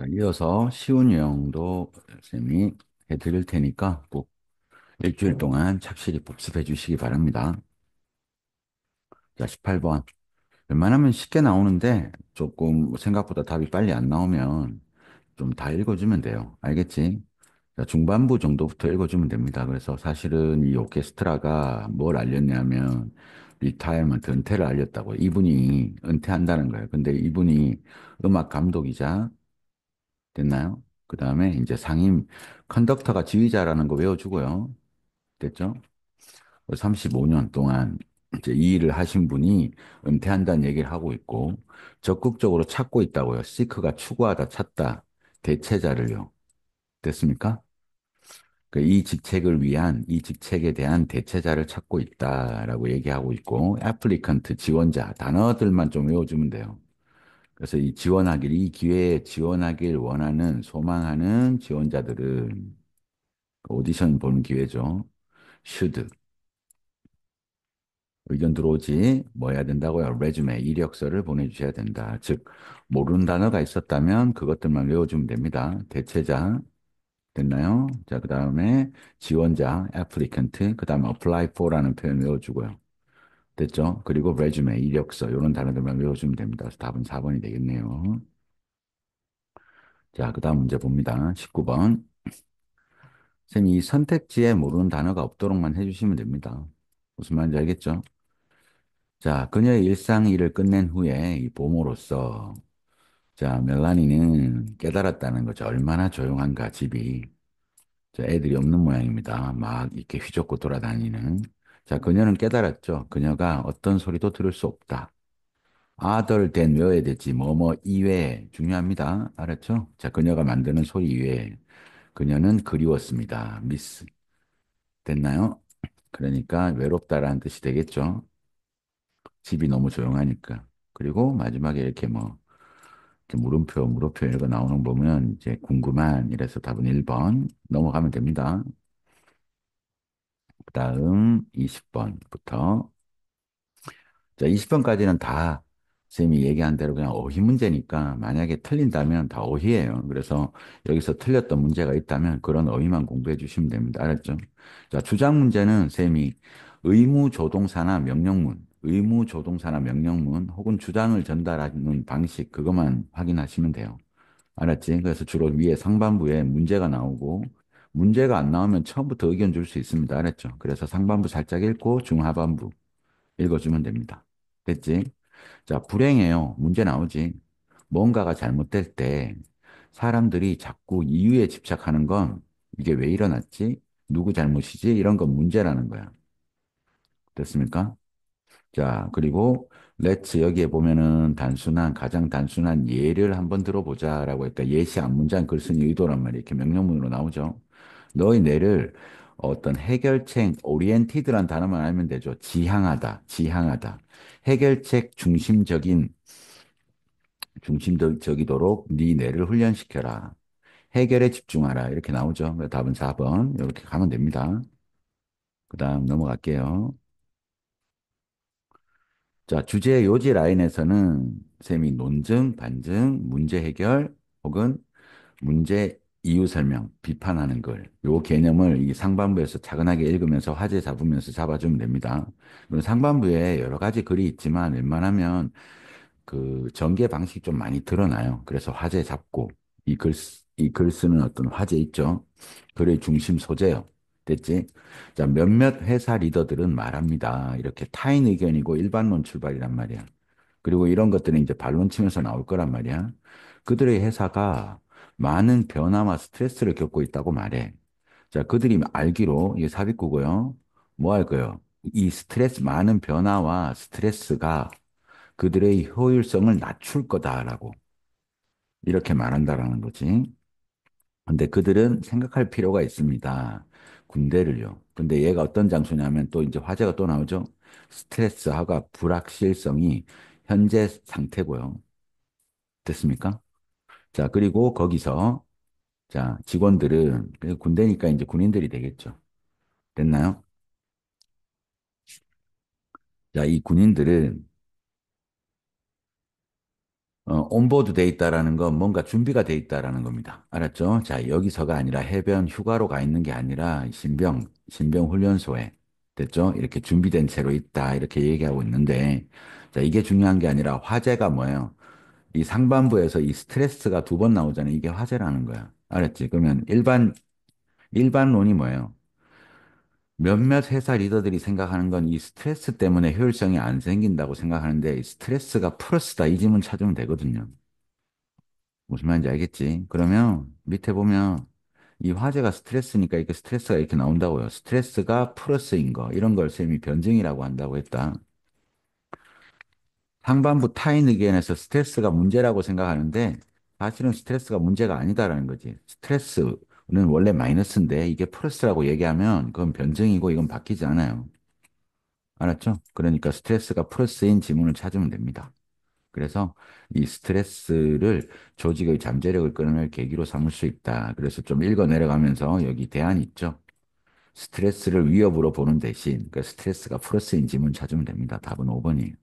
자, 이어서 쉬운 유형도 쌤이 해드릴 테니까 꼭 일주일 동안 착실히 복습해 주시기 바랍니다. 자, 18번. 웬만하면 쉽게 나오는데 조금 생각보다 답이 빨리 안 나오면 좀 다 읽어주면 돼요. 알겠지? 자, 중반부 정도부터 읽어주면 됩니다. 그래서 사실은 이 오케스트라가 뭘 알렸냐면 리타이어먼트 은퇴를 알렸다고. 이분이 은퇴한다는 거예요. 근데 이분이 음악 감독이자 됐나요? 그 다음에 이제 상임 컨덕터가 지휘자라는 거 외워주고요. 됐죠? 35년 동안 이제 이 일을 하신 분이 은퇴한다는 얘기를 하고 있고 적극적으로 찾고 있다고요. 시크가 추구하다 찾다 대체자를요. 됐습니까? 이 직책을 위한 이 직책에 대한 대체자를 찾고 있다라고 얘기하고 있고 애플리컨트 지원자 단어들만 좀 외워주면 돼요. 그래서 이 기회에 지원하길 원하는, 소망하는 지원자들은 오디션 보는 기회죠. should. 의견 들어오지, 뭐 해야 된다고요? 레주메, 이력서를 보내주셔야 된다. 즉, 모르는 단어가 있었다면 그것들만 외워주면 됩니다. 대체자, 됐나요? 자, 그 다음에 지원자, applicant, 그 다음에 apply for라는 표현 외워주고요. 됐죠? 그리고 레주메, 이력서, 이런 단어들만 외워주면 됩니다. 그래서 답은 4번이 되겠네요. 자, 그 다음 문제 봅니다. 19번. 선생님, 이 선택지에 모르는 단어가 없도록만 해주시면 됩니다. 무슨 말인지 알겠죠? 자, 그녀의 일상 일을 끝낸 후에 이 보모로서, 자, 멜라니는 깨달았다는 거죠. 얼마나 조용한가, 집이. 자, 애들이 없는 모양입니다. 막 이렇게 휘젓고 돌아다니는. 자, 그녀는 깨달았죠. 그녀가 어떤 소리도 들을 수 없다. other than 외워야 되지. 뭐뭐 이외에. 중요합니다. 알았죠? 자, 그녀가 만드는 소리 이외에. 그녀는 그리웠습니다. 미스. 됐나요? 그러니까 외롭다라는 뜻이 되겠죠. 집이 너무 조용하니까. 그리고 마지막에 이렇게 뭐 이렇게 물음표 이런 거 나오는 거 보면 이제 궁금한 이래서 답은 1번 넘어가면 됩니다. 그다음 20번부터 자, 20번까지는 다 쌤이 얘기한 대로 그냥 어휘 문제니까 만약에 틀린다면 다 어휘예요. 그래서 여기서 틀렸던 문제가 있다면 그런 어휘만 공부해 주시면 됩니다. 알았죠? 자, 주장 문제는 쌤이 의무조동사나 명령문 혹은 주장을 전달하는 방식 그것만 확인하시면 돼요. 알았지? 그래서 주로 위에 상반부에 문제가 나오고 문제가 안 나오면 처음부터 의견 줄 수 있습니다. 알았죠? 그래서 상반부 살짝 읽고 중하반부 읽어주면 됩니다. 됐지? 자, 불행해요. 문제 나오지. 뭔가가 잘못될 때 사람들이 자꾸 이유에 집착하는 건 이게 왜 일어났지? 누구 잘못이지? 이런 건 문제라는 거야. 됐습니까? 자, 그리고 let's 여기에 보면은 가장 단순한 예를 한번 들어보자라고 했다. 예시 앞문장 글 쓰니 의도란 말이 이렇게 명령문으로 나오죠. 너의 뇌를 어떤 해결책, 오리엔티드란 단어만 알면 되죠. 지향하다. 해결책 중심적이도록 네 뇌를 훈련시켜라. 해결에 집중하라. 이렇게 나오죠. 그래서 답은 4번. 이렇게 가면 됩니다. 그 다음 넘어갈게요. 자, 주제 요지 라인에서는 셈이 논증, 반증, 문제 해결 혹은 문제 이유 설명, 비판하는 글. 요 개념을 이 상반부에서 차근하게 읽으면서 화제 잡으면서 잡아주면 됩니다. 물론 상반부에 여러 가지 글이 있지만 웬만하면 그 전개 방식이 좀 많이 드러나요. 그래서 화제 잡고 이 글 쓰는 어떤 화제 있죠. 글의 중심 소재요. 됐지? 자, 몇몇 회사 리더들은 말합니다. 이렇게 타인 의견이고 일반론 출발이란 말이야. 그리고 이런 것들은 이제 반론 치면서 나올 거란 말이야. 그들의 회사가 많은 변화와 스트레스를 겪고 있다고 말해. 자, 그들이 알기로, 이게 삽입구고요. 뭐 할 거예요? 많은 변화와 스트레스가 그들의 효율성을 낮출 거다라고 이렇게 말한다라는 거지. 근데 그들은 생각할 필요가 있습니다. 군대를요. 근데 얘가 어떤 장소냐면 또 이제 화제가 또 나오죠. 스트레스하고 불확실성이 현재 상태고요. 됐습니까? 자, 그리고 거기서 자, 직원들은 군대니까 이제 군인들이 되겠죠. 됐나요? 자, 이 군인들은 온보드 돼 있다라는 건 뭔가 준비가 돼 있다라는 겁니다. 알았죠? 자, 여기서가 아니라 해변 휴가로 가 있는 게 아니라 신병 훈련소에 됐죠? 이렇게 준비된 채로 있다. 이렇게 얘기하고 있는데, 자, 이게 중요한 게 아니라 화제가 뭐예요? 이 상반부에서 이 스트레스가 두 번 나오잖아요. 이게 화제라는 거야. 알았지? 그러면 일반론이 뭐예요? 몇몇 회사 리더들이 생각하는 건 이 스트레스 때문에 효율성이 안 생긴다고 생각하는데 이 스트레스가 플러스다. 이 질문 찾으면 되거든요. 무슨 말인지 알겠지? 그러면 밑에 보면 이 화제가 스트레스니까 이렇게 스트레스가 이렇게 나온다고요. 스트레스가 플러스인 거. 이런 걸 쌤이 변증이라고 한다고 했다. 상반부 타인 의견에서 스트레스가 문제라고 생각하는데 사실은 스트레스가 문제가 아니다라는 거지. 스트레스는 원래 마이너스인데 이게 플러스라고 얘기하면 그건 변증이고 이건 바뀌지 않아요. 알았죠? 그러니까 스트레스가 플러스인 지문을 찾으면 됩니다. 그래서 이 스트레스를 조직의 잠재력을 끌어낼 계기로 삼을 수 있다. 그래서 좀 읽어 내려가면서 여기 대안이 있죠. 스트레스를 위협으로 보는 대신 그 스트레스가 플러스인 지문 찾으면 됩니다. 답은 5번이에요.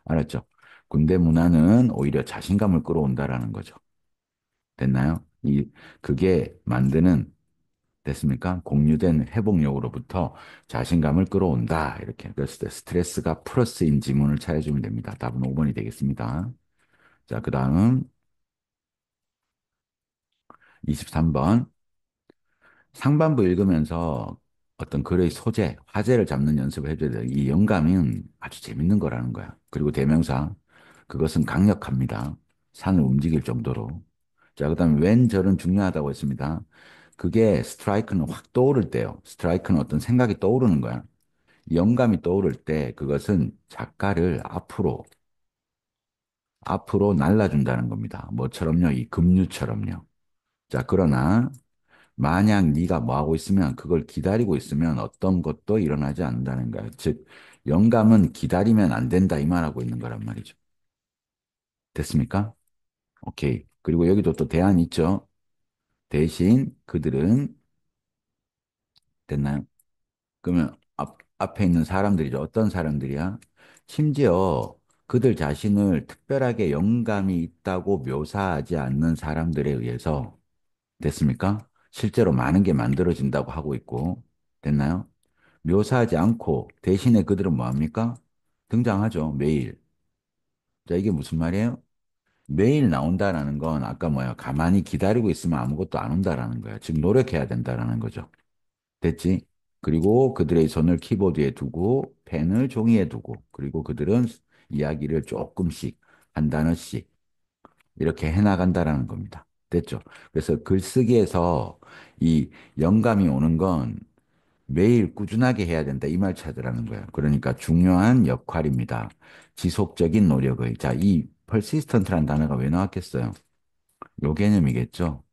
알았죠? 군대 문화는 오히려 자신감을 끌어온다라는 거죠. 됐나요? 그게 만드는 됐습니까? 공유된 회복력으로부터 자신감을 끌어온다. 이렇게. 그랬을 때 스트레스가 플러스인 지문을 찾아주면 됩니다. 답은 5번이 되겠습니다. 자, 그 다음 23번. 상반부 읽으면서 어떤 글의 소재, 화제를 잡는 연습을 해줘야 돼요. 이 영감은 아주 재밌는 거라는 거야. 그리고 대명사, 그것은 강력합니다. 산을 움직일 정도로. 자, 그다음에 웬 절은 중요하다고 했습니다. 그게 스트라이크는 확 떠오를 때요. 스트라이크는 어떤 생각이 떠오르는 거야. 영감이 떠오를 때 그것은 작가를 앞으로 날라준다는 겁니다. 뭐처럼요? 이 급류처럼요. 자, 그러나 만약 네가 뭐 하고 있으면 그걸 기다리고 있으면 어떤 것도 일어나지 않는다는 거야. 즉, 영감은 기다리면 안 된다 이 말하고 있는 거란 말이죠. 됐습니까? 오케이. 그리고 여기도 또 대안이 있죠. 대신 그들은 됐나요? 그러면 앞에 있는 사람들이죠. 어떤 사람들이야? 심지어 그들 자신을 특별하게 영감이 있다고 묘사하지 않는 사람들에 의해서 됐습니까? 실제로 많은 게 만들어진다고 하고 있고 됐나요? 묘사하지 않고 대신에 그들은 뭐 합니까? 등장하죠. 매일. 자, 이게 무슨 말이에요? 매일 나온다라는 건 아까 뭐야? 가만히 기다리고 있으면 아무것도 안 온다라는 거야. 즉 노력해야 된다라는 거죠. 됐지? 그리고 그들의 손을 키보드에 두고 펜을 종이에 두고 그리고 그들은 이야기를 조금씩 한 단어씩 이렇게 해나간다라는 겁니다. 됐죠? 그래서 글쓰기에서 이 영감이 오는 건 매일 꾸준하게 해야 된다. 이 말 찾으라는 거예요. 그러니까 중요한 역할입니다. 지속적인 노력의. 자, 이 persistent라는 단어가 왜 나왔겠어요? 요 개념이겠죠?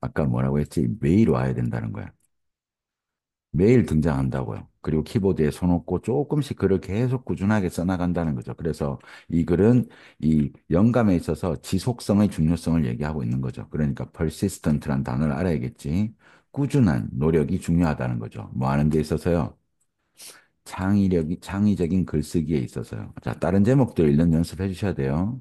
아까 뭐라고 했지? 매일 와야 된다는 거야. 매일 등장한다고요. 그리고 키보드에 손 얹고 조금씩 글을 계속 꾸준하게 써나간다는 거죠. 그래서 이 글은 이 영감에 있어서 지속성의 중요성을 얘기하고 있는 거죠. 그러니까 persistent란 단어를 알아야겠지. 꾸준한 노력이 중요하다는 거죠. 뭐 하는 데 있어서요. 창의적인 글쓰기에 있어서요. 자, 다른 제목들 읽는 연습해 주셔야 돼요.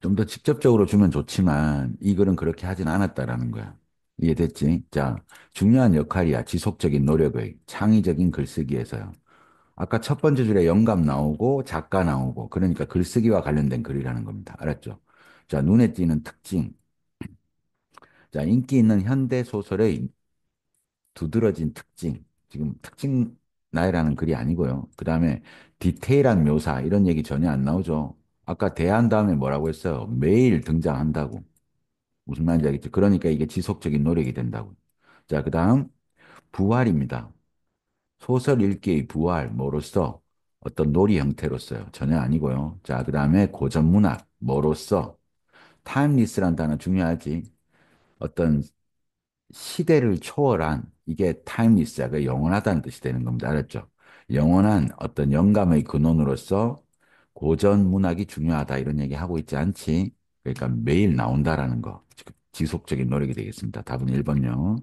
좀 더 직접적으로 주면 좋지만 이 글은 그렇게 하진 않았다라는 거야. 이해됐지? 자, 중요한 역할이야. 지속적인 노력의 창의적인 글쓰기에서요. 아까 첫 번째 줄에 영감 나오고 작가 나오고 그러니까 글쓰기와 관련된 글이라는 겁니다. 알았죠? 자, 눈에 띄는 특징. 자, 인기 있는 현대 소설의 두드러진 특징. 지금 특징 나열하는 글이 아니고요. 그 다음에 디테일한 묘사 이런 얘기 전혀 안 나오죠. 아까 대한 다음에 뭐라고 했어요? 매일 등장한다고. 무슨 말인지 알겠죠? 그러니까 이게 지속적인 노력이 된다고. 자, 그 다음 부활입니다. 소설 읽기의 부활, 뭐로써? 어떤 놀이 형태로서요. 전혀 아니고요. 자, 그 다음에 고전문학, 뭐로써? 타임리스란 단어 중요하지. 어떤 시대를 초월한, 이게 타임리스야. 그 영원하다는 뜻이 되는 겁니다. 알았죠? 영원한 어떤 영감의 근원으로서 고전문학이 중요하다. 이런 얘기 하고 있지 않지. 그러니까 매일 나온다라는 거. 지속적인 노력이 되겠습니다. 답은 1번요.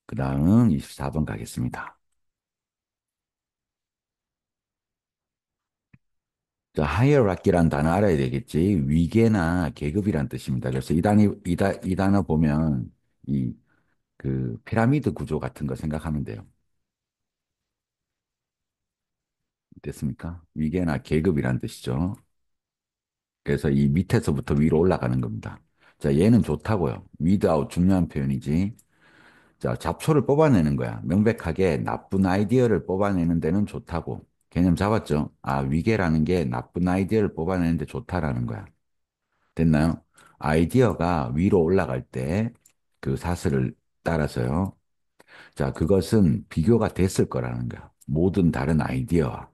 그 다음 24번 가겠습니다. 자, 하이어라키란 단어 알아야 되겠지. 위계나 계급이란 뜻입니다. 그래서 이 단어 보면 이 그 피라미드 구조 같은 거 생각하면 돼요. 됐습니까? 위계나 계급이란 뜻이죠. 그래서 이 밑에서부터 위로 올라가는 겁니다. 자, 얘는 좋다고요. without 중요한 표현이지. 자, 잡초를 뽑아내는 거야. 명백하게 나쁜 아이디어를 뽑아내는 데는 좋다고. 개념 잡았죠? 아, 위계라는 게 나쁜 아이디어를 뽑아내는데 좋다라는 거야. 됐나요? 아이디어가 위로 올라갈 때 그 사슬을 따라서요. 자, 그것은 비교가 됐을 거라는 거야. 모든 다른 아이디어와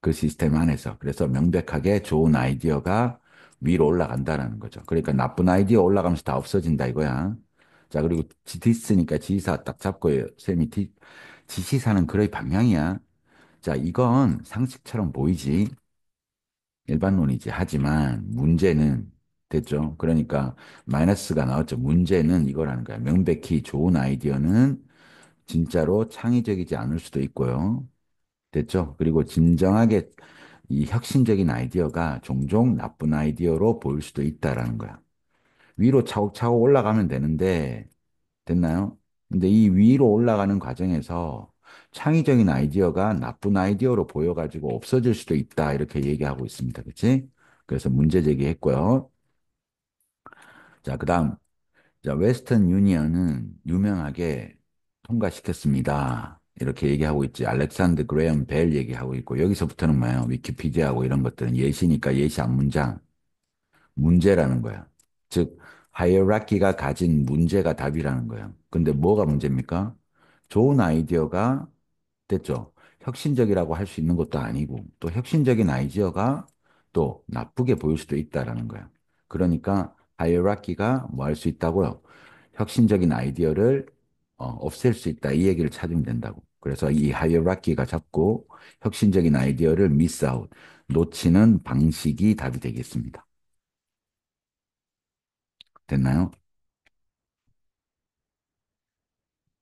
그 시스템 안에서. 그래서 명백하게 좋은 아이디어가 위로 올라간다라는 거죠. 그러니까 나쁜 아이디어 올라가면서 다 없어진다 이거야. 자, 그리고 디스니까 지시사 딱 잡고 쌤이 지시사는 그의 방향이야. 자, 이건 상식처럼 보이지. 일반론이지. 하지만 문제는 됐죠. 그러니까 마이너스가 나왔죠. 문제는 이거라는 거야. 명백히 좋은 아이디어는 진짜로 창의적이지 않을 수도 있고요. 됐죠? 그리고 진정하게 이 혁신적인 아이디어가 종종 나쁜 아이디어로 보일 수도 있다라는 거야. 위로 차곡차곡 올라가면 되는데, 됐나요? 근데 이 위로 올라가는 과정에서 창의적인 아이디어가 나쁜 아이디어로 보여가지고 없어질 수도 있다. 이렇게 얘기하고 있습니다. 그치? 그래서 문제 제기했고요. 자, 그다음, 자, 웨스턴 유니언은 유명하게 통과시켰습니다. 이렇게 얘기하고 있지. 알렉산드 그레엄 벨 얘기하고 있고, 여기서부터는 뭐예요? 위키피디아하고 이런 것들은 예시니까 예시 앞문장, 문제라는 거야. 즉, 하이어라키가 가진 문제가 답이라는 거야. 근데 뭐가 문제입니까? 좋은 아이디어가 됐죠. 혁신적이라고 할 수 있는 것도 아니고, 또 혁신적인 아이디어가 또 나쁘게 보일 수도 있다라는 거야. 그러니까 하이어라키가 뭐 할 수 있다고요? 혁신적인 아이디어를 없앨 수 있다. 이 얘기를 찾으면 된다고. 그래서 이 하이어라키가 잡고 혁신적인 아이디어를 미스아웃, 놓치는 방식이 답이 되겠습니다. 됐나요?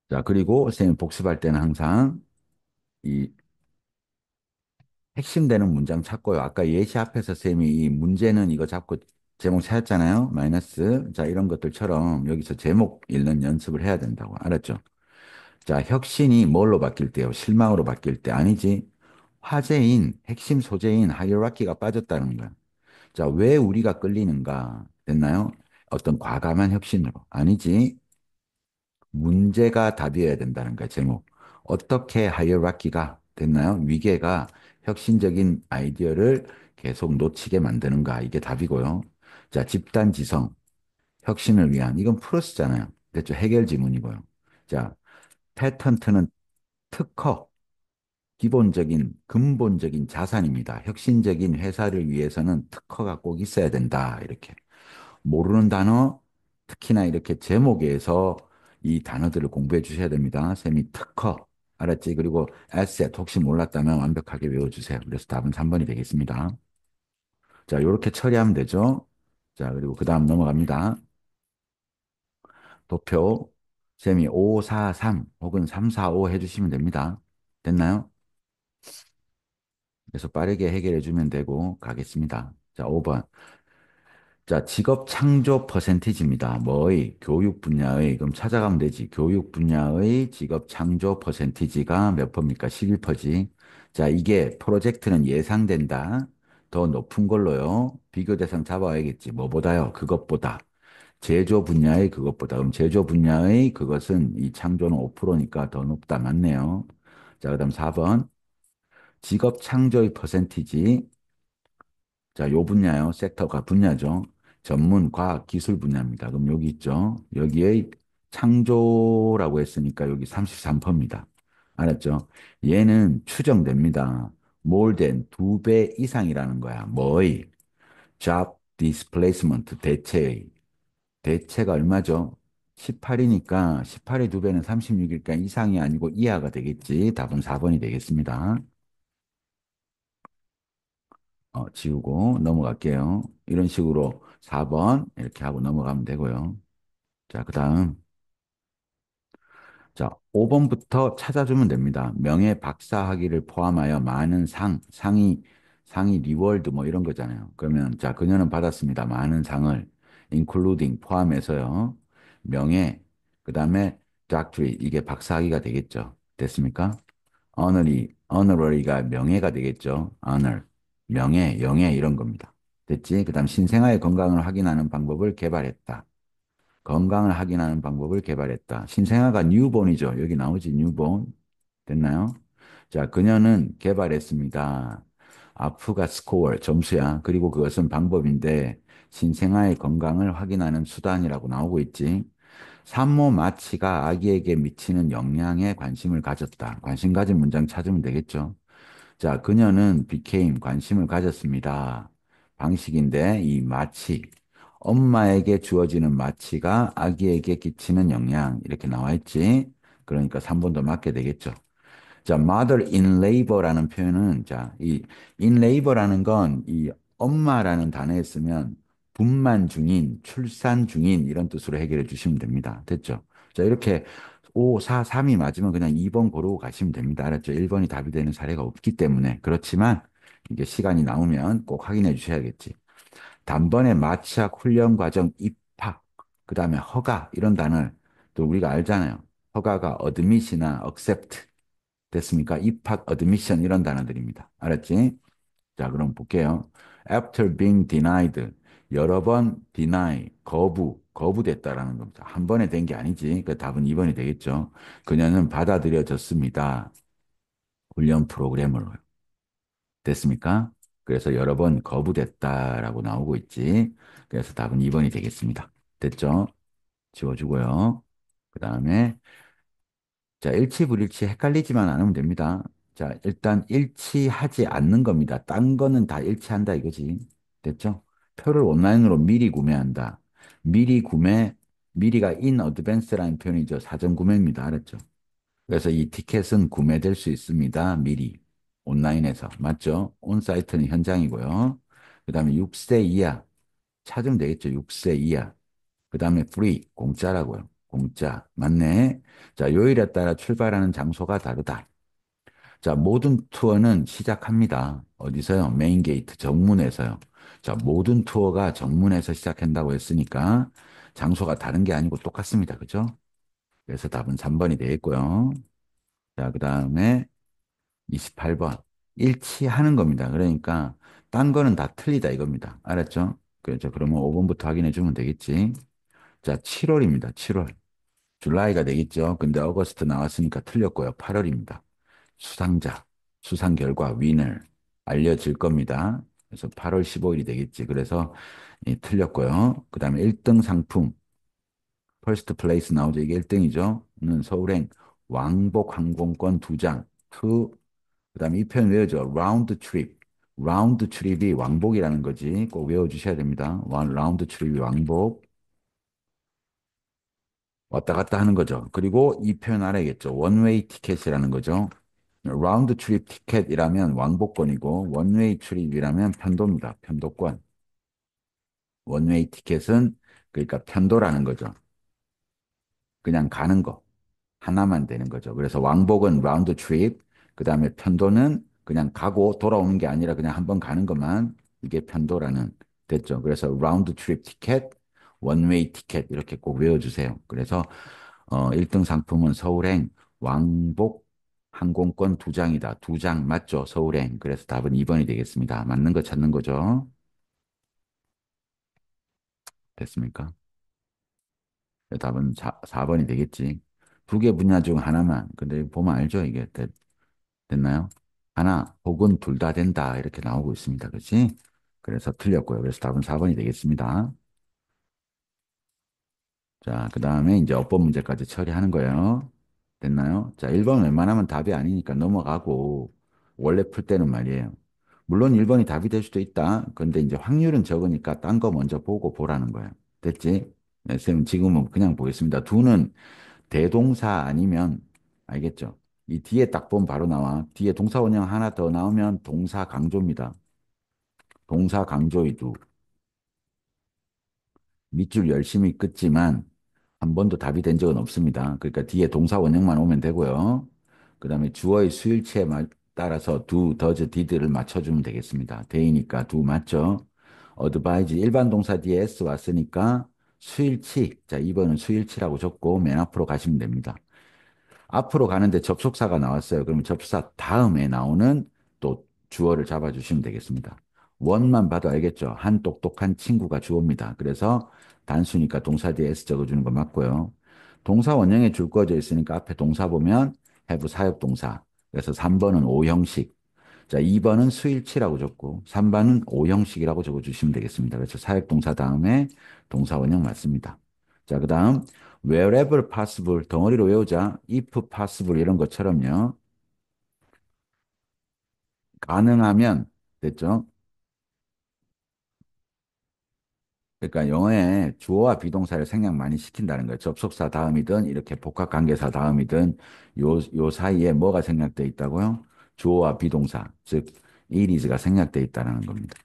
자, 그리고 선생님 복습할 때는 항상 이 핵심 되는 문장 찾고요. 아까 예시 앞에서 쌤이 이 문제는 이거 잡고 제목 찾았잖아요. 마이너스. 자, 이런 것들처럼 여기서 제목 읽는 연습을 해야 된다고. 알았죠? 자, 혁신이 뭘로 바뀔 때요? 실망으로 바뀔 때 아니지. 화제인, 핵심 소재인 하이어라키가 빠졌다는 거야. 자, 왜 우리가 끌리는가? 됐나요? 어떤 과감한 혁신으로. 아니지. 문제가 답이어야 된다는 거야, 제목. 어떻게 하이어라키가 됐나요? 위계가 혁신적인 아이디어를 계속 놓치게 만드는가? 이게 답이고요. 자, 집단 지성, 혁신을 위한, 이건 플러스잖아요. 됐죠? 해결 지문이고요. 자, 패턴트는 특허, 기본적인, 근본적인 자산입니다. 혁신적인 회사를 위해서는 특허가 꼭 있어야 된다. 이렇게. 모르는 단어, 특히나 이렇게 제목에서 이 단어들을 공부해 주셔야 됩니다. 쌤이 특허, 알았지? 그리고 에셋, 혹시 몰랐다면 완벽하게 외워주세요. 그래서 답은 3번이 되겠습니다. 자, 이렇게 처리하면 되죠? 자, 그리고 그 다음 넘어갑니다. 도표, 쌤이 5, 4, 3 혹은 3, 4, 5 해주시면 됩니다. 됐나요? 그래서 빠르게 해결해 주면 되고 가겠습니다. 자, 5번. 자, 직업 창조 퍼센티지입니다. 뭐의? 교육 분야의, 그럼 찾아가면 되지. 교육 분야의 직업 창조 퍼센티지가 몇 퍼입니까? 11%지. 자, 이게 프로젝트는 예상된다. 더 높은 걸로요. 비교 대상 잡아야겠지. 뭐보다요? 그것보다. 제조 분야의 그것보다. 그럼 제조 분야의 그것은 이 창조는 5%니까 더 높다. 맞네요. 자, 그다음 4번. 직업 창조의 퍼센티지. 자, 요 분야요. 섹터가 분야죠. 전문, 과학, 기술 분야입니다. 그럼 여기 있죠. 여기에 창조라고 했으니까 여기 33%입니다. 알았죠? 얘는 추정됩니다. more than 2배 이상이라는 거야. 뭐의? job displacement, 대체의. 대체가 얼마죠? 18이니까 18의 2배는 36이니까 이상이 아니고 이하가 되겠지. 답은 4번이 되겠습니다. 지우고 넘어갈게요. 이런 식으로 4번 이렇게 하고 넘어가면 되고요. 자, 그 다음. 자, 5번부터 찾아주면 됩니다. 명예 박사 학위를 포함하여 많은 상이 상이 리월드 뭐 이런 거잖아요. 그러면 자, 그녀는 받았습니다. 많은 상을 including 포함해서요. 명예, 그다음에 doctorate 이게 박사학위가 되겠죠. 됐습니까? honorary가 명예가 되겠죠. honor, 명예, 영예 이런 겁니다. 됐지? 그다음 신생아의 건강을 확인하는 방법을 개발했다. 건강을 확인하는 방법을 개발했다. 신생아가 뉴본이죠. 여기 나오지, 뉴본. 됐나요? 자, 그녀는 개발했습니다. 아프가 스코어, 점수야. 그리고 그것은 방법인데, 신생아의 건강을 확인하는 수단이라고 나오고 있지. 산모 마취가 아기에게 미치는 영향에 관심을 가졌다. 관심 가진 문장 찾으면 되겠죠. 자, 그녀는 became 관심을 가졌습니다. 방식인데 이 마취, 엄마에게 주어지는 마취가 아기에게 끼치는 영향 이렇게 나와 있지. 그러니까 3번 더 맞게 되겠죠. 자, mother in labor라는 표현은 자, 이 in labor라는 건 이 엄마라는 단어에 쓰면 분만 중인, 출산 중인 이런 뜻으로 해결해 주시면 됩니다. 됐죠? 자, 이렇게 5, 4, 3이 맞으면 그냥 2번 고르고 가시면 됩니다. 알았죠? 1번이 답이 되는 사례가 없기 때문에. 그렇지만 이게 시간이 나오면 꼭 확인해 주셔야겠지. 단번에 마취학 훈련 과정 입학, 그 다음에 허가 이런 단어를 또 우리가 알잖아요. 허가가 admit이나 accept 됐습니까? 입학, admission 이런 단어들입니다. 알았지? 자, 그럼 볼게요. After being denied, 여러 번 deny, 거부됐다라는 겁니다. 한 번에 된 게 아니지. 그 답은 2번이 되겠죠. 그녀는 받아들여졌습니다. 훈련 프로그램으로요. 됐습니까? 그래서 여러 번 거부됐다라고 나오고 있지. 그래서 답은 2번이 되겠습니다. 됐죠? 지워주고요. 그 다음에 자, 일치, 불일치 헷갈리지만 않으면 됩니다. 자, 일단 일치하지 않는 겁니다. 딴 거는 다 일치한다 이거지. 됐죠? 표를 온라인으로 미리 구매한다. 미리 구매, 미리가 in advance라는 표현이죠. 사전 구매입니다. 알았죠? 그래서 이 티켓은 구매될 수 있습니다. 미리. 온라인에서. 맞죠? 온사이트는 현장이고요. 그 다음에 6세 이하. 찾으면 되겠죠. 6세 이하. 그 다음에 free, 공짜라고요. 공짜. 맞네. 자, 요일에 따라 출발하는 장소가 다르다. 자, 모든 투어는 시작합니다. 어디서요? 메인 게이트, 정문에서요. 자, 모든 투어가 정문에서 시작한다고 했으니까 장소가 다른 게 아니고 똑같습니다. 그죠? 그래서 답은 3번이 되겠고요. 자, 그 다음에 28번. 일치하는 겁니다. 그러니까 딴 거는 다 틀리다 이겁니다. 알았죠? 그렇죠. 그러면 5번부터 확인해 주면 되겠지. 자, 7월입니다. 7월. 줄라이가 되겠죠. 근데 어거스트 나왔으니까 틀렸고요. 8월입니다. 수상자, 수상 결과, 위너 알려질 겁니다. 그래서 8월 15일이 되겠지. 그래서 틀렸고요. 그 다음에 1등 상품, 퍼스트 플레이스 나오죠. 이게 1등이죠. 는 서울행 왕복 항공권 2장, 투, 그 다음에 이 표현 외워줘. 라운드 트립. 라운드 트립이 왕복이라는 거지. 꼭 외워주셔야 됩니다. 라운드 트립이 왕복. 왔다 갔다 하는 거죠. 그리고 이 표현 알아야겠죠. 원웨이 티켓이라는 거죠. 라운드 트립 티켓이라면 왕복권이고 원웨이 트립이라면 편도입니다. 편도권. 원웨이 티켓은 그러니까 편도라는 거죠. 그냥 가는 거. 하나만 되는 거죠. 그래서 왕복은 라운드 트립, 그 다음에 편도는 그냥 가고 돌아오는 게 아니라 그냥 한번 가는 것만 이게 편도라는 됐죠. 그래서 라운드 트립 티켓, 원웨이 티켓 이렇게 꼭 외워주세요. 그래서 1등 상품은 서울행 왕복 항공권 2장이다. 2장 맞죠? 서울행. 그래서 답은 2번이 되겠습니다. 맞는 거 찾는 거죠. 됐습니까? 답은 4번이 되겠지. 두 개 분야 중 하나만. 근데 보면 알죠? 이게 됐나요? 하나 혹은 둘 다 된다. 이렇게 나오고 있습니다. 그렇지? 그래서 틀렸고요. 그래서 답은 4번이 되겠습니다. 자, 그 다음에 이제 어법 문제까지 처리하는 거예요. 됐나요? 자, 1번 웬만하면 답이 아니니까 넘어가고, 원래 풀 때는 말이에요. 물론 1번이 답이 될 수도 있다. 근데 이제 확률은 적으니까 딴 거 먼저 보고 보라는 거예요. 됐지? 네, 쌤 지금은 그냥 보겠습니다. 두는 대동사 아니면, 알겠죠? 이 뒤에 딱 보면 바로 나와. 뒤에 동사 원형 하나 더 나오면 동사 강조입니다. 동사 강조의 두. 밑줄 열심히 긋지만 한 번도 답이 된 적은 없습니다. 그러니까 뒤에 동사 원형만 오면 되고요. 그 다음에 주어의 수일치에 따라서 do, does, did를 맞춰주면 되겠습니다. 데이니까 do 맞죠? advise 일반 동사 뒤에 s 왔으니까 수일치. 자, 2번은 수일치라고 적고 맨 앞으로 가시면 됩니다. 앞으로 가는데 접속사가 나왔어요. 그러면 접사 다음에 나오는 또 주어를 잡아주시면 되겠습니다. 원만 봐도 알겠죠? 한 똑똑한 친구가 주어입니다. 그래서 단수니까 동사 뒤에 s 적어주는 거 맞고요. 동사 원형에 줄 거져 있으니까 앞에 동사 보면 have 사역동사. 그래서 3번은 오형식. 자, 2번은 수일치라고 적고 3번은 오형식이라고 적어주시면 되겠습니다. 그래서 사역동사 다음에 동사 원형 맞습니다. 자, 그 다음 wherever possible 덩어리로 외우자. if possible 이런 것처럼요. 가능하면 됐죠? 그러니까 영어에 주어와 비동사를 생략 많이 시킨다는 거예요. 접속사 다음이든 이렇게 복합관계사 다음이든 요 사이에 뭐가 생략돼 있다고요? 주어와 비동사, 즉 it is가 생략돼 있다는 겁니다.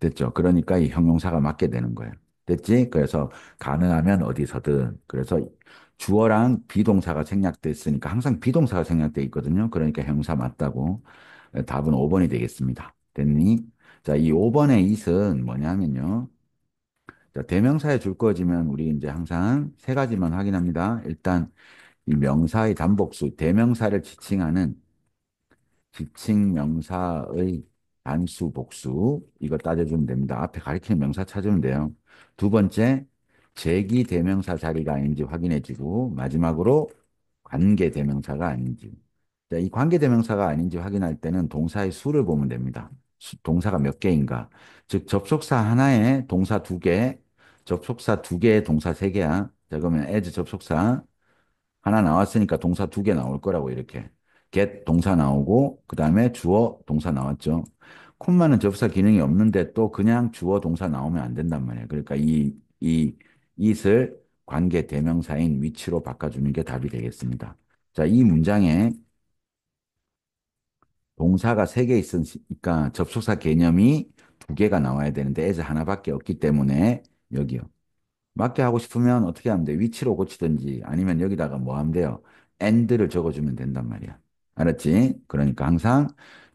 됐죠? 그러니까 이 형용사가 맞게 되는 거예요. 됐지? 그래서 가능하면 어디서든. 그래서 주어랑 비동사가 생략돼 있으니까 항상 비동사가 생략돼 있거든요. 그러니까 형용사 맞다고. 답은 5번이 되겠습니다. 됐니? 자, 이 5번의 it은 뭐냐면요. 자, 대명사에 줄 거지만 우리 이제 항상 세 가지만 확인합니다. 일단 이 명사의 단복수, 대명사를 지칭하는 지칭 명사의 단수, 복수 이거 따져주면 됩니다. 앞에 가리키는 명사 찾으면 돼요. 두 번째, 제기 대명사 자리가 아닌지 확인해주고 마지막으로 관계 대명사가 아닌지. 자, 이 관계 대명사가 아닌지 확인할 때는 동사의 수를 보면 됩니다. 동사가 몇 개인가. 즉 접속사 하나에 동사 두 개, 접속사 두 개에 동사 세 개야. 자, 그러면 as 접속사 하나 나왔으니까 동사 두 개 나올 거라고 이렇게. get 동사 나오고 그다음에 주어 동사 나왔죠. 콤마는 접사 기능이 없는데 또 그냥 주어 동사 나오면 안 된단 말이에요. 그러니까 이 it을 관계 대명사인 위치로 바꿔주는 게 답이 되겠습니다. 자, 이 문장에 동사가 세 개 있으니까 접속사 개념이 두 개가 나와야 되는데 as 하나밖에 없기 때문에 여기요. 맞게 하고 싶으면 어떻게 하면 돼? 위치로 고치든지 아니면 여기다가 뭐 하면 돼요? and를 적어주면 된단 말이야. 알았지? 그러니까 항상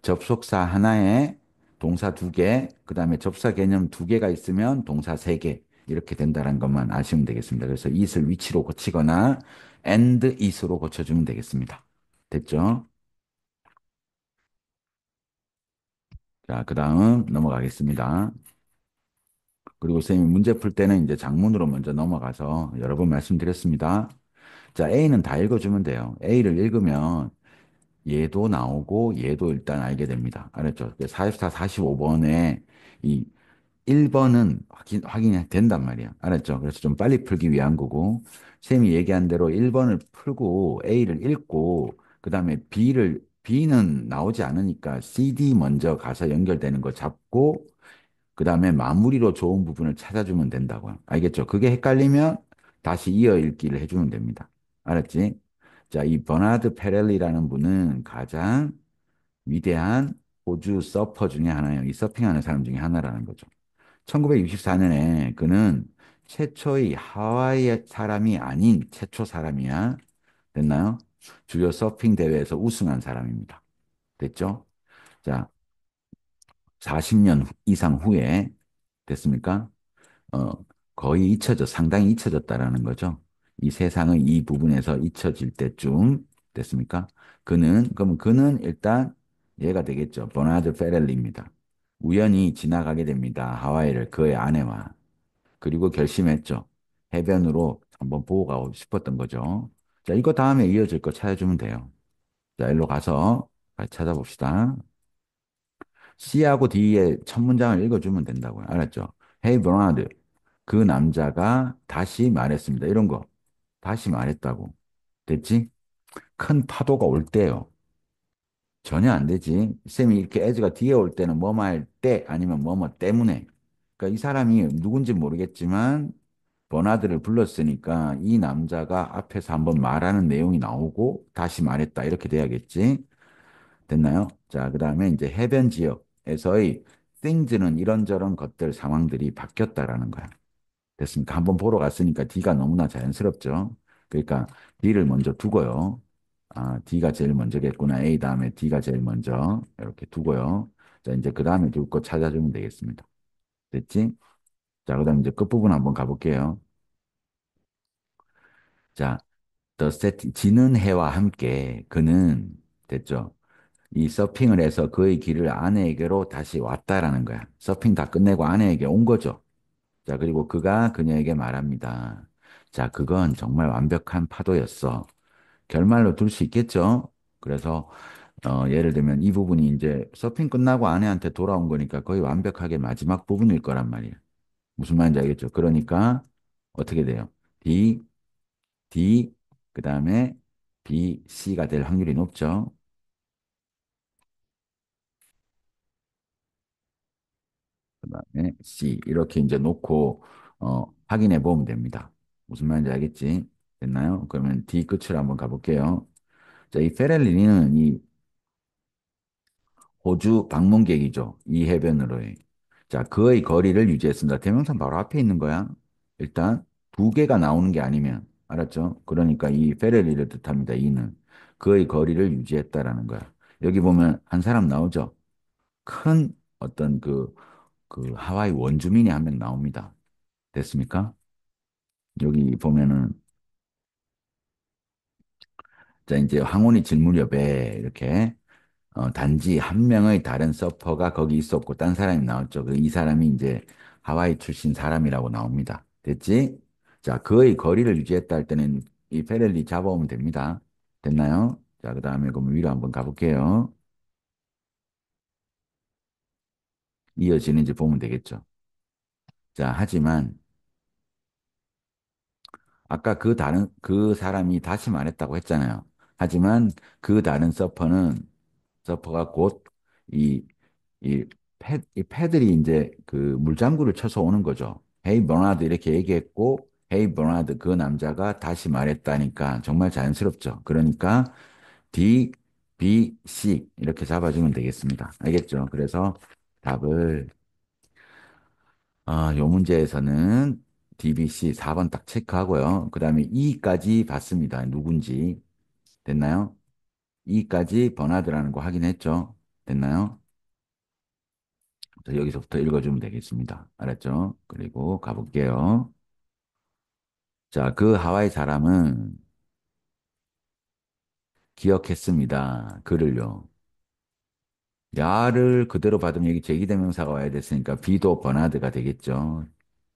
접속사 하나에 동사 두 개, 그 다음에 접사 개념 두 개가 있으면 동사 세 개. 이렇게 된다는 것만 아시면 되겠습니다. 그래서 it을 위치로 고치거나 and it으로 고쳐주면 되겠습니다. 됐죠? 자, 그 다음 넘어가겠습니다. 그리고 선생님이 문제 풀 때는 이제 장문으로 먼저 넘어가서 여러 번 말씀드렸습니다. 자, A는 다 읽어주면 돼요. A를 읽으면 얘도 나오고 얘도 일단 알게 됩니다. 알았죠? 44, 45번에 이 1번은 확인이 된단 말이야. 알았죠? 그래서 좀 빨리 풀기 위한 거고, 쌤이 얘기한 대로 1번을 풀고 A를 읽고, 그 다음에 B는 나오지 않으니까 CD 먼저 가서 연결되는 거 잡고, 그 다음에 마무리로 좋은 부분을 찾아주면 된다고요. 알겠죠? 그게 헷갈리면 다시 이어 읽기를 해주면 됩니다. 알았지? 자, 이 버나드 페렐리라는 분은 가장 위대한 호주 서퍼 중에 하나예요. 이 서핑하는 사람 중에 하나라는 거죠. 1964년에 그는 최초의 하와이 사람이 아닌 최초 사람이야. 됐나요? 주요 서핑 대회에서 우승한 사람입니다. 됐죠? 자, 40년 이상 후에 됐습니까? 어, 거의 상당히 잊혀졌다라는 거죠. 이 세상의 이 부분에서 잊혀질 때쯤 됐습니까? 그러면 그는 일단 얘가 되겠죠. 버나드 페렐리입니다. 우연히 지나가게 됩니다. 하와이를 그의 아내와. 그리고 결심했죠. 해변으로 한번 보고 가고 싶었던 거죠. 자, 이거 다음에 이어질 거 찾아주면 돼요. 자, 일로 가서 같이 찾아봅시다. C하고 D의 첫 문장을 읽어주면 된다고요. 알았죠? Hey Bernard, 그 남자가 다시 말했습니다. 이런 거. 다시 말했다고. 됐지? 큰 파도가 올 때요. 전혀 안 되지. 쌤이 이렇게 as가 뒤에 올 때는 뭐뭐 할 때 아니면 뭐뭐 때문에. 그러니까 이 사람이 누군지 모르겠지만 버나드를 불렀으니까 이 남자가 앞에서 한번 말하는 내용이 나오고 다시 말했다. 이렇게 돼야겠지. 됐나요? 자, 그 다음에 이제 해변 지역에서의 things는 이런저런 것들, 상황들이 바뀌었다라는 거야. 됐습니까? 한번 보러 갔으니까 D가 너무나 자연스럽죠. 그러니까 D를 먼저 두고요. 아, D가 제일 먼저겠구나. A 다음에 D가 제일 먼저. 이렇게 두고요. 자, 이제 그 다음에 둘 거 찾아주면 되겠습니다. 됐지? 자, 그 다음 이제 끝부분 한번 가볼게요. 자, 지는 해와 함께 그는, 됐죠? 이 서핑을 해서 그의 길을 아내에게로 다시 왔다라는 거야. 서핑 다 끝내고 아내에게 온 거죠. 자, 그리고 그가 그녀에게 말합니다. 자, 그건 정말 완벽한 파도였어. 결말로 둘 수 있겠죠? 그래서, 예를 들면 이 부분이 이제 서핑 끝나고 아내한테 돌아온 거니까 거의 완벽하게 마지막 부분일 거란 말이에요. 무슨 말인지 알겠죠? 그러니까 어떻게 돼요? D, D, 그 다음에 B, C가 될 확률이 높죠? 그다음에 C 이렇게 이제 놓고 확인해 보면 됩니다. 무슨 말인지 알겠지? 됐나요? 그러면 D 끝으로 한번 가볼게요. 자, 이 페렐리니는 이 호주 방문객이죠. 이 해변으로의. 자, 그의 거리를 유지했습니다. 대명사 바로 앞에 있는 거야. 일단 두 개가 나오는 게 아니면 알았죠? 그러니까 이 페렐리를 뜻합니다. 이는 그의 거리를 유지했다라는 거야. 여기 보면 한 사람 나오죠. 큰 어떤 그 하와이 원주민이 한 명 나옵니다. 됐습니까? 여기 보면은, 자, 이제 황혼이 질 무렵에 이렇게, 단지 한 명의 다른 서퍼가 거기 있었고, 딴 사람이 나왔죠. 이 사람이 이제 하와이 출신 사람이라고 나옵니다. 됐지? 자, 그의 거리를 유지했다 할 때는 이 페렐리 잡아오면 됩니다. 됐나요? 자, 그 다음에 그럼 위로 한번 가볼게요. 이어지는지 보면 되겠죠. 자, 하지만, 아까 그 사람이 다시 말했다고 했잖아요. 하지만 그 다른 서퍼가 곧 이, 이 패들이 이제 그 물장구를 쳐서 오는 거죠. 헤이 버나드 이렇게 얘기했고, 헤이 버나드 그 남자가 다시 말했다니까 정말 자연스럽죠. 그러니까 D, B, C 이렇게 잡아주면 되겠습니다. 알겠죠? 그래서 답을, 요 문제에서는 DBC 4번 딱 체크하고요. 그 다음에 E까지 봤습니다. 누군지. 됐나요? E까지 버나드라는 거 확인했죠? 됐나요? 자, 여기서부터 읽어주면 되겠습니다. 알았죠? 그리고 가볼게요. 자, 그 하와이 사람은 기억했습니다. 그를요. 야를 그대로 받으면 여기 제기대명사가 와야 됐으니까 B도 버나드가 되겠죠.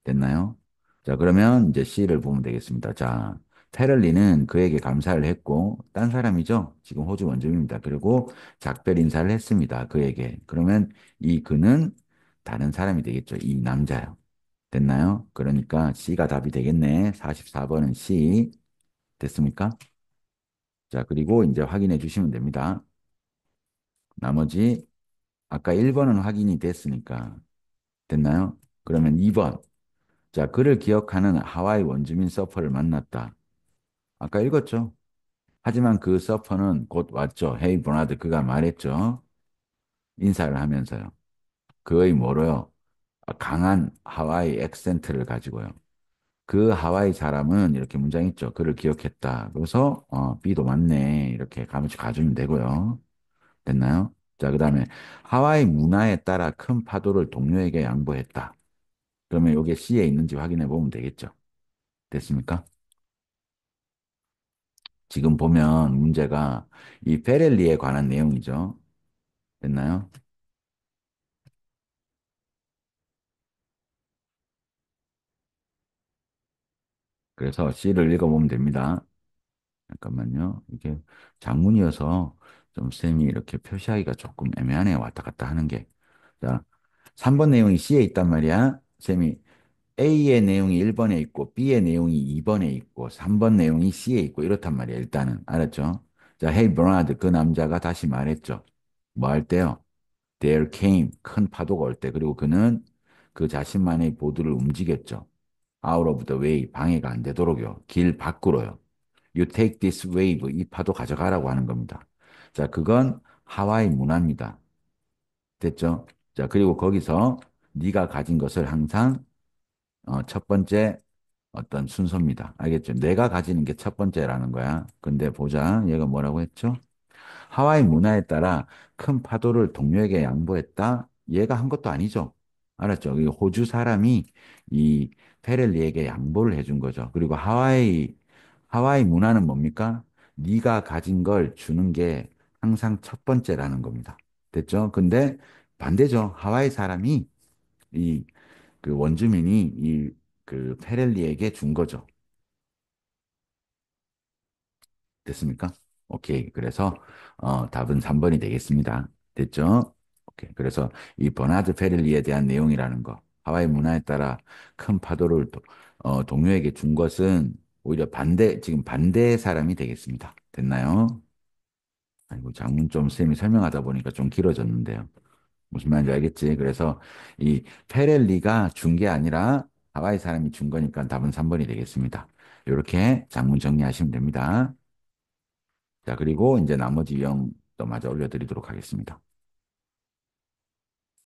됐나요? 자, 그러면 이제 C를 보면 되겠습니다. 자, 페럴리는 그에게 감사를 했고, 딴 사람이죠? 지금 호주 원주민입니다. 그리고 작별 인사를 했습니다. 그에게. 그러면 이 그는 다른 사람이 되겠죠. 이 남자요. 됐나요? 그러니까 C가 답이 되겠네. 44번은 C. 됐습니까? 자, 그리고 이제 확인해 주시면 됩니다. 나머지, 아까 1번은 확인이 됐으니까. 됐나요? 그러면 2번. 자, 그를 기억하는 하와이 원주민 서퍼를 만났다. 아까 읽었죠? 하지만 그 서퍼는 곧 왔죠. 헤이 버나드 그가 말했죠. 인사를 하면서요. 그의 뭐로요? 강한 하와이 액센트를 가지고요. 그 하와이 사람은 이렇게 문장 있죠. 그를 기억했다. 그래서 B도 맞네. 이렇게 가면 가주면 되고요. 됐나요? 자, 그다음에 하와이 문화에 따라 큰 파도를 동료에게 양보했다. 그러면 이게 C에 있는지 확인해 보면 되겠죠. 됐습니까? 지금 보면 문제가 이 페렐리에 관한 내용이죠. 됐나요? 그래서 C를 읽어보면 됩니다. 잠깐만요. 이게 장문이어서 좀 쌤이 이렇게 표시하기가 조금 애매하네요. 왔다 갔다 하는 게. 자, 3번 내용이 C에 있단 말이야. 쌤이 A의 내용이 1번에 있고 B의 내용이 2번에 있고 3번 내용이 C에 있고 이렇단 말이야. 일단은. 알았죠? 자, 헤이 버나드 그 남자가 다시 말했죠. 뭐 할 때요? There came 큰 파도가 올 때. 그리고 그는 그 자신만의 보드를 움직였죠. Out of the way 방해가 안 되도록요. 길 밖으로요. You take this wave 이 파도 가져가라고 하는 겁니다. 자, 그건 하와이 문화입니다. 됐죠? 자, 그리고 거기서 네가 가진 것을 항상 첫 번째 어떤 순서입니다. 알겠죠? 내가 가지는 게 첫 번째라는 거야. 근데 보자. 얘가 뭐라고 했죠? 하와이 문화에 따라 큰 파도를 동료에게 양보했다. 얘가 한 것도 아니죠. 알았죠? 이 호주 사람이 이 페렐리에게 양보를 해준 거죠. 그리고 하와이 문화는 뭡니까? 네가 가진 걸 주는 게 항상 첫 번째라는 겁니다. 됐죠? 근데 반대죠. 하와이 사람이 이 그 원주민이 이 그 페렐리에게 준 거죠. 됐습니까? 오케이. 그래서 답은 3번이 되겠습니다. 됐죠? 오케이. 그래서 이 버나드 페릴리에 대한 내용이라는 거, 하와이 문화에 따라 큰 파도를 동료에게 준 것은 오히려 지금 반대 사람이 되겠습니다. 됐나요? 아이고, 장문 좀 쌤이 설명하다 보니까 좀 길어졌는데요. 무슨 말인지 알겠지? 그래서 이 페렐리가 준 게 아니라 하와이 사람이 준 거니까 답은 3번이 되겠습니다. 이렇게 장문 정리하시면 됩니다. 자, 그리고 이제 나머지 유형도 마저 올려드리도록 하겠습니다.